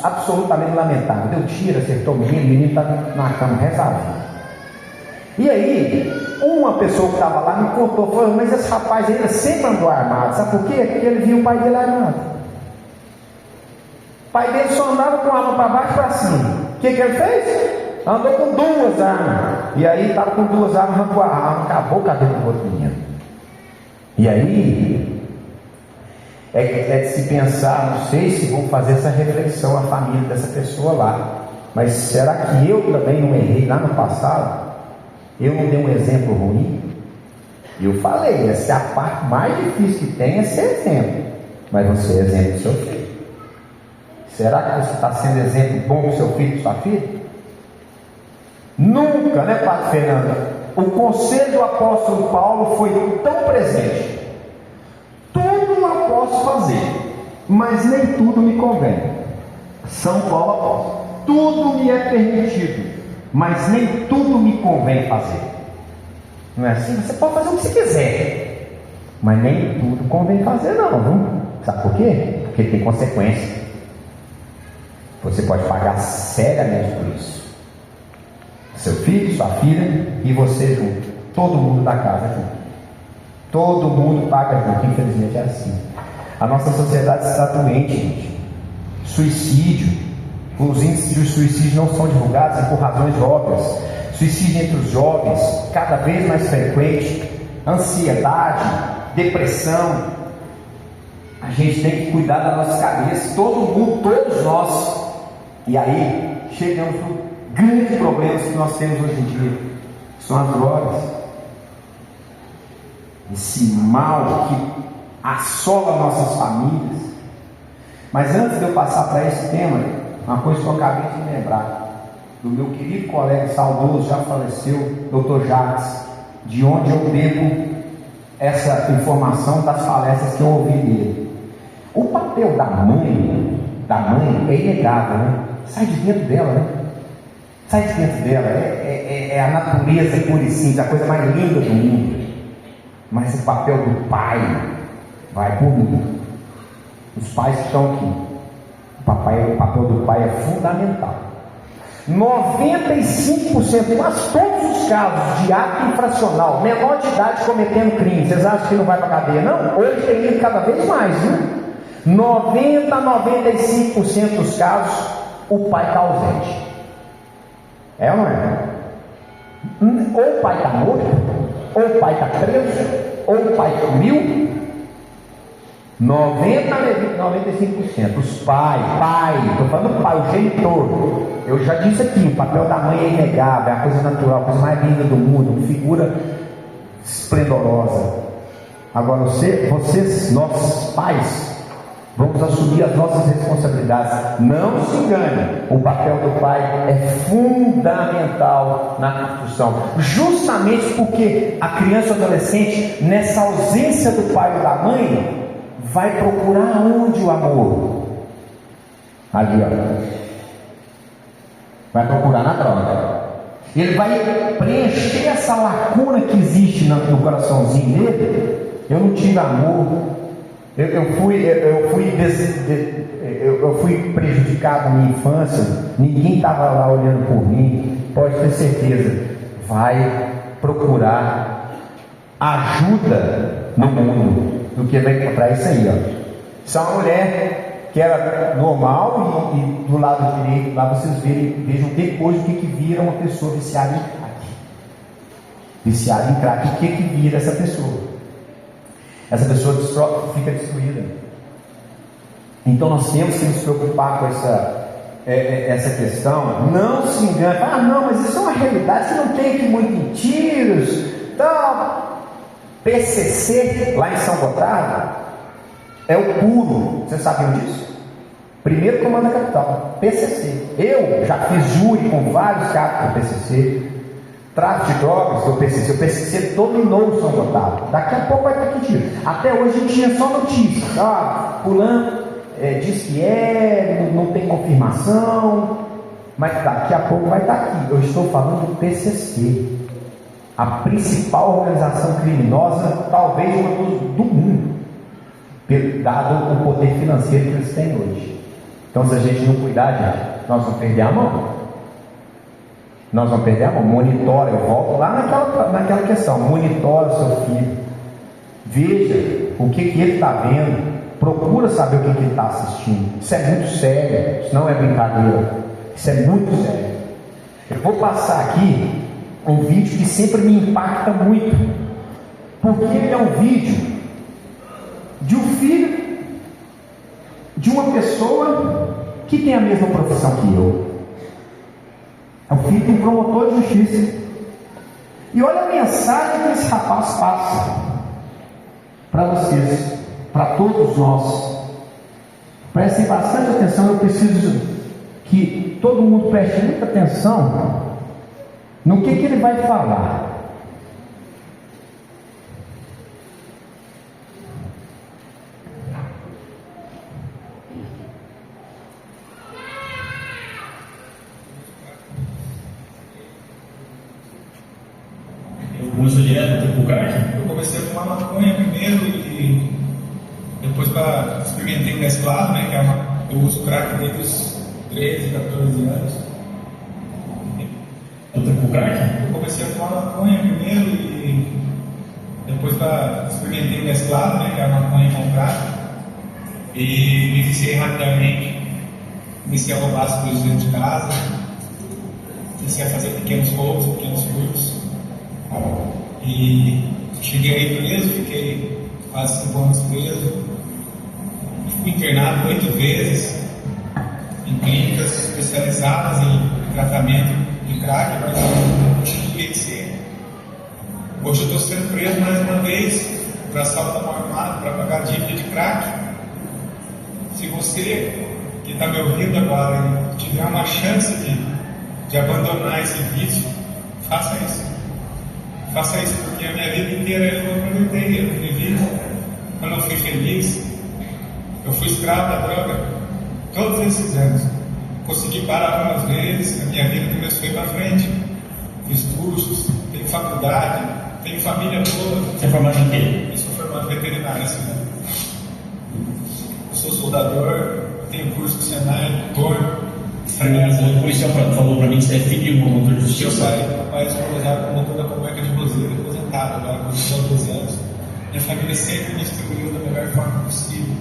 [SPEAKER 1] absolutamente lamentável. Deu tiro, acertou o menino está na cama rezado. E aí, uma pessoa que estava lá me contou, falou, mas esse rapaz ainda sempre andou armado, sabe por quê? Porque ele viu o pai dele armado. O pai dele só andava com a arma para baixo e para cima. O que ele fez? Andou com 2 armas. E aí estava com 2 armas, arrancou a arma, acabou o cabelo do outro menino. E aí é de se pensar, não sei se vou fazer essa reflexão a família dessa pessoa lá, mas será que eu também não errei lá no passado? Eu não dei um exemplo ruim? Eu falei, essa é a parte mais difícil que tem, é ser exemplo. Mas você é exemplo do seu filho. Será que você está sendo exemplo bom para o seu filho e sua filha? Nunca, né, Padre Fernando? O conselho do apóstolo Paulo foi tão presente. Tudo eu posso fazer, mas nem tudo me convém. São Paulo apóstolo. Tudo me é permitido, mas nem tudo me convém fazer. Não é assim? Você pode fazer o que você quiser, mas nem tudo convém fazer não, viu? Sabe por quê? Porque tem consequência. Você pode pagar seriamente por isso. Seu filho, sua filha e você junto. Todo mundo da casa junto. Todo mundo paga junto. Infelizmente é assim. A nossa sociedade está doente, gente. Suicídio. Os índices de suicídio não são divulgados por razões óbvias. Suicídio entre os jovens, cada vez mais frequente. Ansiedade, depressão. A gente tem que cuidar da nossa cabeça. Todo mundo, todos nós. E aí, chegamos no grande problema que nós temos hoje em dia, que são as drogas. Esse mal que assola nossas famílias. Mas antes de eu passar para esse tema, uma coisa que eu acabei de me lembrar, do meu querido colega saudoso, já faleceu, Dr. Jacques, de onde eu bebo essa informação das palestras que eu ouvi dele. O papel da mãe é inegável, né? Sai de dentro dela, né? Sai de dentro dela, é a natureza pura e simples, a coisa mais linda do mundo. Mas o papel do pai vai por mim. Os pais que estão aqui, o papel do pai é fundamental. 95%, mas todos os casos de ato infracional, menor de idade cometendo crime, vocês acham que não vai para a cadeia? Não, hoje tem ido cada vez mais, viu? 90 a 95% dos casos, o pai está ausente. É ou não é? Ou o pai está morto, ou o pai está preso, ou o pai sumiu. 90 a 95%. Os pais, estou falando pai, o genitor. Eu já disse aqui, o papel da mãe é inegável, é a coisa natural, a coisa mais linda do mundo, uma figura esplendorosa. Agora vocês, nossos pais, vamos assumir as nossas responsabilidades. Não se engane, o papel do pai é fundamental na construção. Justamente porque a criança ou adolescente, nessa ausência do pai ou da mãe, vai procurar onde o amor? Ali, ó. Vai procurar na droga. Ele vai preencher essa lacuna que existe no coraçãozinho dele. Eu não tive amor. Eu fui prejudicado na minha infância. Ninguém estava lá olhando por mim. Pode ter certeza. Vai procurar ajuda no mundo do que vai encontrar isso aí, ó. Se é uma mulher que era normal, e do lado direito, lá vocês vejam depois o que vira uma pessoa viciada em crack. Viciada em crack, o que vira essa pessoa? Essa pessoa fica destruída. Então nós temos que nos preocupar com essa questão. Não se engane, não, mas isso é uma realidade, você não tem que ir muito em tiros. Então, PCC, lá em São Gotardo, é o puro. Vocês sabiam disso? Primeiro comando da capital, PCC. Eu já fiz júri com vários caras do PCC. Tráfico de drogas do PCC. O PCC dominou o São Gotardo. Daqui a pouco vai ter que tiro. Até hoje a gente tinha só notícias. Fulano diz que não tem confirmação. Mas daqui a pouco vai estar aqui. Eu estou falando do PCC. A principal organização criminosa, talvez do mundo, dado o poder financeiro que eles têm hoje. Então, se a gente não cuidar, gente, nós vamos perder a mão. Nós vamos perder a mão. Monitora, eu volto lá naquela questão. Monitora o seu filho. Veja o que ele está vendo. Procura saber o que ele está assistindo. Isso é muito sério. Isso não é brincadeira. Isso é muito sério. Eu vou passar aqui um vídeo que sempre me impacta muito, porque ele é um vídeo de um filho de uma pessoa que tem a mesma profissão que eu. É o filho de um promotor de justiça. E olha a mensagem que esse rapaz passa para vocês, para todos nós. Prestem bastante atenção. Eu preciso que todo mundo preste muita atenção no que ele vai falar.
[SPEAKER 2] Eu começo direto pro crack?
[SPEAKER 3] Eu comecei a fumar maconha primeiro e depois experimentei mesclado, né? Que eu uso crack desde os 13, 14 anos.
[SPEAKER 2] Eu
[SPEAKER 3] comecei a fumar maconha primeiro e depois experimentei mesclado, né, que é a maconha com crack, e me viciei rapidamente. Comecei a roubar as coisas dentro de casa, comecei a fazer pequenos roubos, pequenos furtos, e cheguei aí preso, fiquei quase 5 anos preso, fui internado 8 vezes em clínicas especializadas em tratamento de crack, mas eu não tinha que ser. Hoje eu estou sendo preso mais uma vez por assalto à mão armada, para pagar dívida de crack. Se você que está me ouvindo agora tiver uma chance de abandonar esse vício, faça isso. Faça isso, porque a minha vida inteira eu aproveitei, eu vivi quando eu fui feliz. Eu fui escravo da droga todos esses anos. Consegui parar algumas vezes, a minha vida começou a ir para frente. Fiz cursos, tenho faculdade, tenho família toda.
[SPEAKER 2] Você é formado em quê?
[SPEAKER 3] Eu sou formado em veterinária, assim. Eu sou soldador, tenho curso de Senai, doutor.
[SPEAKER 2] O policial falou para mim que você é filho de um promotor de justiça.
[SPEAKER 3] Meu pai foi usado como motor da Comarca de Roseiro, aposentado agora com 12 anos. Minha família sempre me instruiu da melhor forma possível.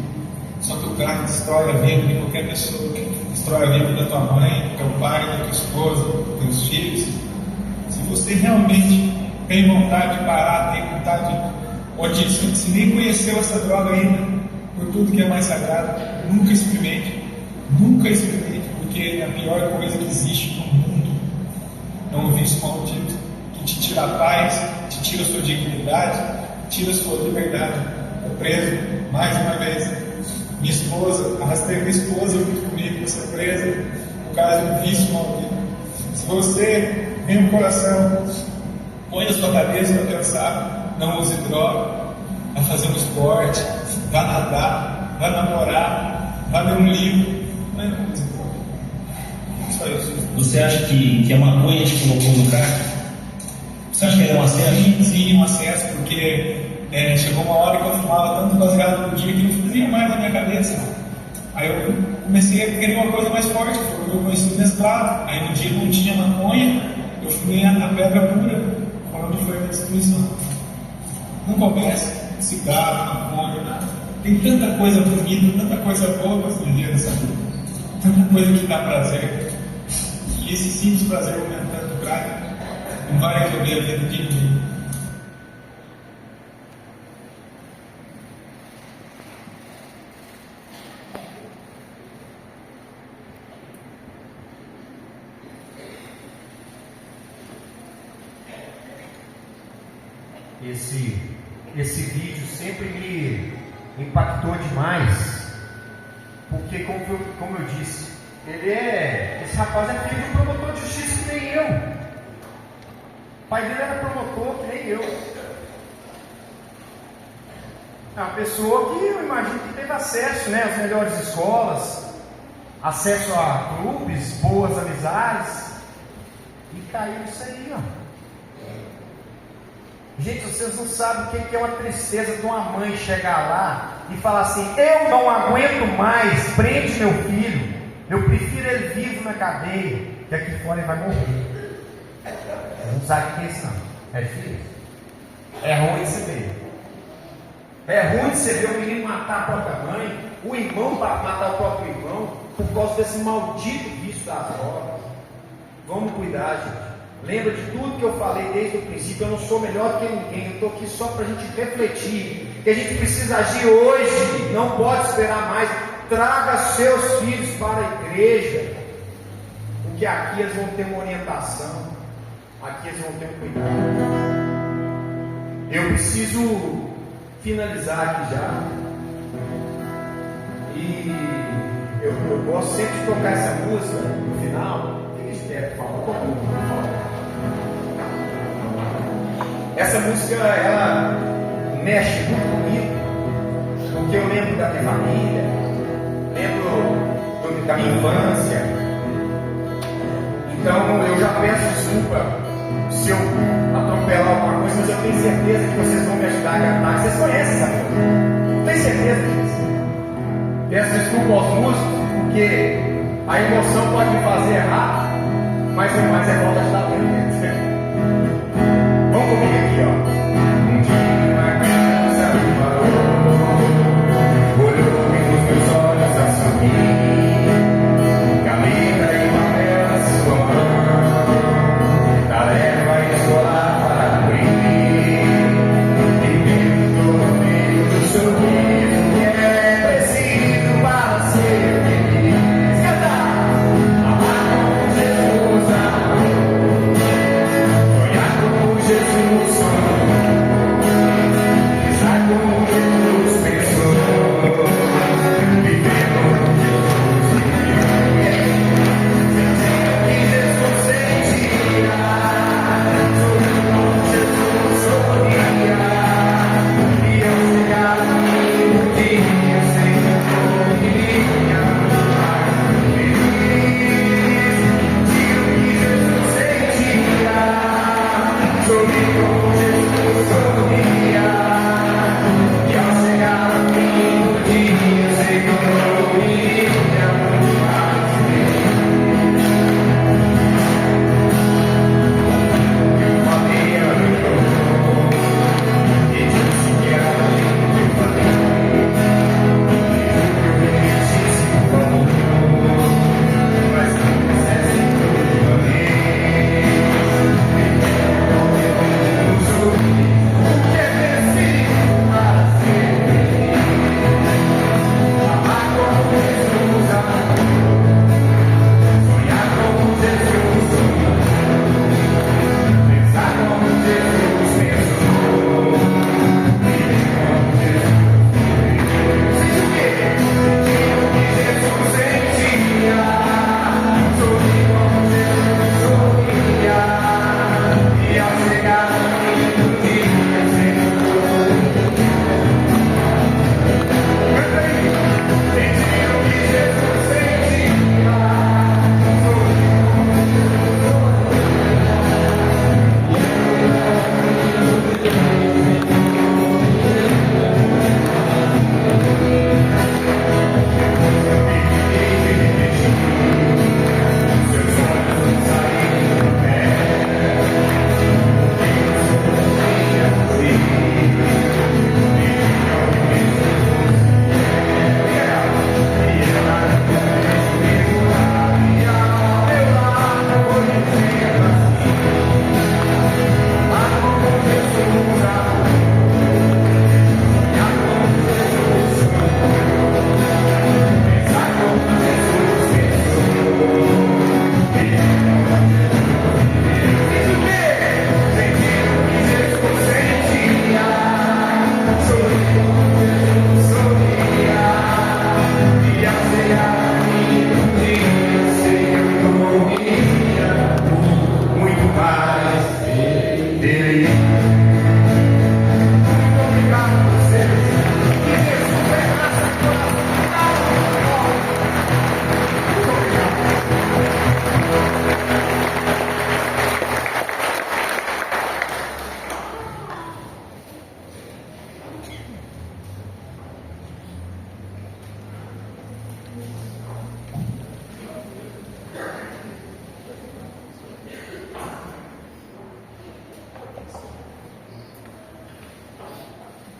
[SPEAKER 3] Só que o crack destrói a vida de qualquer pessoa. Destrói a vida da tua mãe, do teu pai, da tua esposa, dos teus filhos. Se você realmente tem vontade de parar, tem vontade de... Se nem conheceu essa droga ainda, por tudo que é mais sagrado, nunca experimente. Nunca experimente, porque é a pior coisa que existe no mundo. É um vício maldito que te tira a paz, te tira a sua dignidade, tira a sua liberdade. Eu preso mais uma vez. Minha esposa, arrastei minha esposa junto comigo para ser presa por causa de um vício maldito. Se você tem um coração, põe na sua cabeça para pensar, não use droga, vá fazer um esporte, vá nadar, vá namorar, vá ler um livro, mas não use droga. Só isso.
[SPEAKER 2] Você acha que a maconha te colocou no crack? Você acha que era um acesso?
[SPEAKER 3] Sim, um acesso, porque chegou uma hora que eu fumava tanto baseado no dia que não fazia mais na minha cabeça. Aí eu comecei a querer uma coisa mais forte, porque eu conheci o mesclado. Aí no dia que não tinha maconha, eu fumei a pedra pura, onde foi a destruição. Não comece cigarro, maconha, nada. Tem tanta coisa bonita, tanta coisa boa para esse dia, sabe? Tanta coisa que dá prazer. E esse simples prazer aumentando o grau não vai resolver a vida de ninguém.
[SPEAKER 1] Esse vídeo sempre me impactou demais, porque como eu disse, esse rapaz é filho de um promotor de justiça que nem eu. O pai dele era promotor que nem eu. É uma pessoa que eu imagino que teve acesso, né, às melhores escolas, acesso a clubes, boas amizades, e caiu isso aí, ó. Gente, vocês não sabem o que é uma tristeza de uma mãe chegar lá e falar assim: eu não aguento mais, prende meu filho, eu prefiro ele vivo na cadeia, que aqui fora ele vai morrer. Vocês não sabem o que é isso, não. É filho. É ruim de se ver. É ruim de você ver o menino matar a própria mãe, o irmão matar o próprio irmão, por causa desse maldito vício das drogas. Vamos cuidar, gente. Lembra de tudo que eu falei desde o princípio. Eu não sou melhor que ninguém. Eu estou aqui só para a gente refletir. Que a gente precisa agir hoje. Não pode esperar mais. Traga seus filhos para a igreja. Porque aqui eles vão ter uma orientação. Aqui eles vão ter um cuidado. Eu preciso finalizar aqui já. E eu gosto sempre de tocar essa música no final. Fique esperto, por favor. Todo mundo, por favor. Essa música, ela mexe muito comigo, porque eu lembro da minha família, lembro da minha infância. Então eu já peço desculpa se eu atropelar alguma coisa, mas eu tenho certeza que vocês vão me ajudar a cantar. Vocês conhecem essa música? Tenho certeza disso. Peço desculpa aos músicos, porque a emoção pode me fazer errar, mas o mais é volta de dar tempo. Vamos comigo aqui, ó. Um dia uma criança me parou, olhou e com meus olhos a sorrir. Caneta e papel na sua mão, tarefa escolar para cumprir. E dentro do sorriso que é preciso para ser feliz. Cantar! Amar com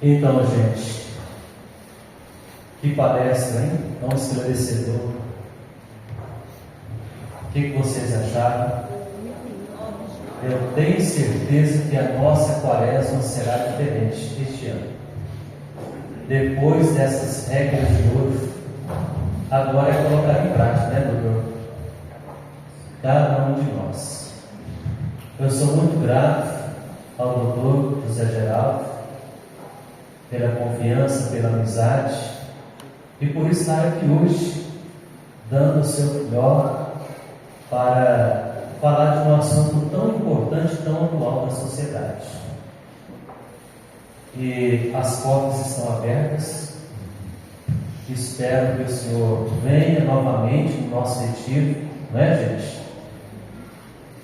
[SPEAKER 4] Então, gente, que palestra, hein? Tão esclarecedor. O que vocês acharam? Eu tenho certeza que a nossa quaresma será diferente este ano. Depois dessas regras de hoje, agora é colocar em prática, né, doutor? Cada um de nós. Eu sou muito grato ao doutor José Geraldo pela confiança, pela amizade e por estar aqui hoje dando o seu melhor para falar de um assunto tão importante, tão atual na sociedade. E as portas estão abertas. Espero que o Senhor venha novamente no nosso retiro, não é, gente?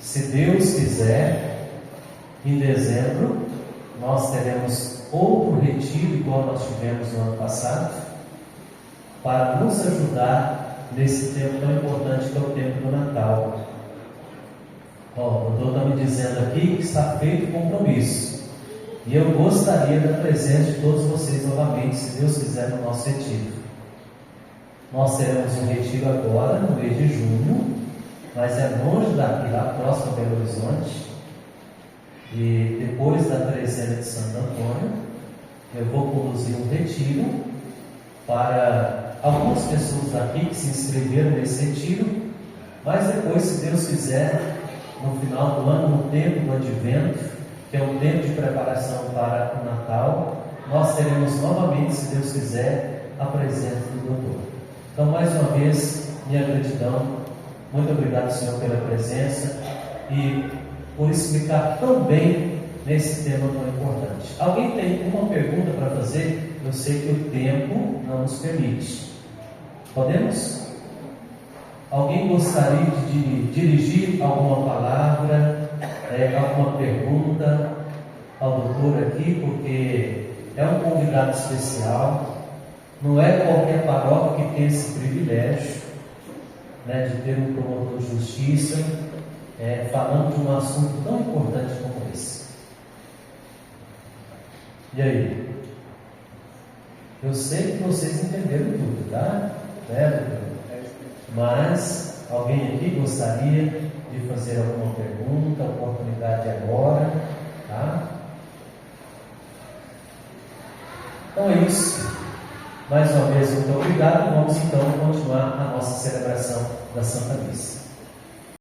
[SPEAKER 4] Se Deus quiser, em dezembro, nós teremos outro retiro, igual nós tivemos no ano passado, para nos ajudar nesse tempo tão importante que é o tempo do Natal. O doutor está me dizendo aqui que está feito o compromisso. E eu gostaria da presença de todos vocês novamente, se Deus quiser, no nosso retiro. Nós teremos um retiro agora, no mês de junho, mas é longe daqui, lá próximo a Belo Horizonte. E depois da trezena de Santo Antônio, eu vou conduzir um retiro para algumas pessoas daqui que se inscreveram nesse retiro, mas depois, se Deus quiser, no final do ano, no tempo do Advento, que é o tempo de preparação para o Natal, nós teremos novamente, se Deus quiser, a presença do doutor. Então, mais uma vez, minha gratidão. Muito obrigado, Senhor, pela presença e por explicar tão bem nesse tema tão importante. Alguém tem uma pergunta para fazer? Eu sei que o tempo não nos permite. Podemos? Alguém gostaria de dirigir alguma palavra, alguma pergunta ao doutor aqui, porque é um convidado especial. Não é qualquer paróquia que tem esse privilégio, né, de ter um promotor de justiça falando de um assunto tão importante como esse. E aí? Eu sei que vocês entenderam tudo, tá? Mas alguém aqui gostaria de fazer alguma pergunta? A oportunidade agora, tá? Então é isso. Mais uma vez, muito obrigado. Vamos então continuar a nossa celebração da Santa Missa.